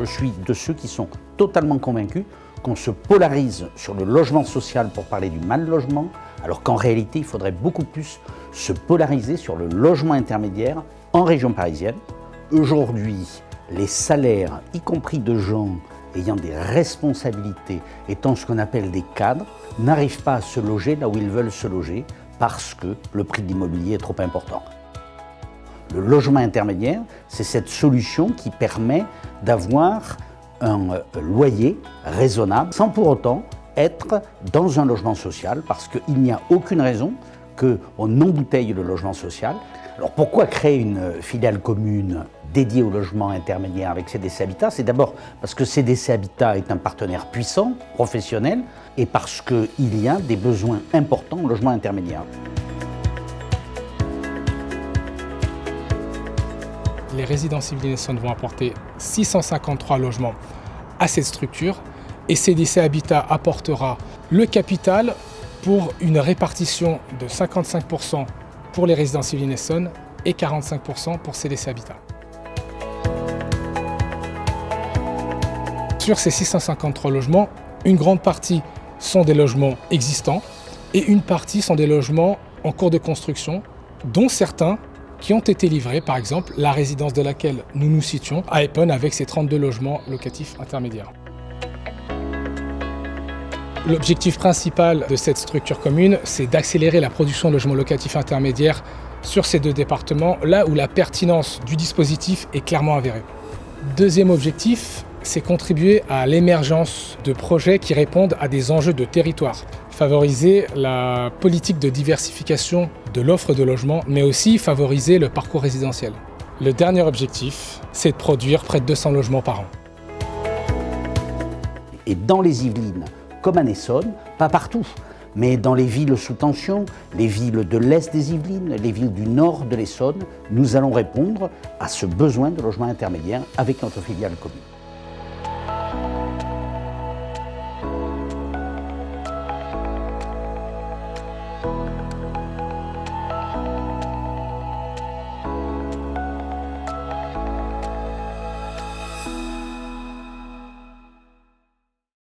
Je suis de ceux qui sont totalement convaincus qu'on se polarise sur le logement social pour parler du mal logement, alors qu'en réalité, il faudrait beaucoup plus se polariser sur le logement intermédiaire en région parisienne. Aujourd'hui, les salaires, y compris de gens ayant des responsabilités, étant ce qu'on appelle des cadres, n'arrivent pas à se loger là où ils veulent se loger parce que le prix de l'immobilier est trop important. Le logement intermédiaire, c'est cette solution qui permet d'avoir un loyer raisonnable sans pour autant être dans un logement social parce qu'il n'y a aucune raison qu'on embouteille le logement social. Alors pourquoi créer une filiale commune dédiée au logement intermédiaire avec CDC Habitat? C'est d'abord parce que CDC Habitat est un partenaire puissant, professionnel, et parce qu'il y a des besoins importants au logement intermédiaire. Les résidences Yvelines Essonnes vont apporter 653 logements à cette structure et CDC Habitat apportera le capital pour une répartition de 55% pour les résidences Yvelines Essonnes et 45% pour CDC Habitat. Sur ces 653 logements, une grande partie sont des logements existants et une partie sont des logements en cours de construction, dont certains qui ont été livrés, par exemple la résidence de laquelle nous nous situons à Epen avec ses 32 logements locatifs intermédiaires. L'objectif principal de cette structure commune, c'est d'accélérer la production de logements locatifs intermédiaires sur ces deux départements, là où la pertinence du dispositif est clairement avérée. Deuxième objectif, c'est contribuer à l'émergence de projets qui répondent à des enjeux de territoire. Favoriser la politique de diversification de l'offre de logement, mais aussi favoriser le parcours résidentiel. Le dernier objectif, c'est de produire près de 200 logements par an. Et dans les Yvelines, comme en Essonne, pas partout, mais dans les villes sous tension, les villes de l'Est des Yvelines, les villes du Nord de l'Essonne, nous allons répondre à ce besoin de logement intermédiaire avec notre filiale commune.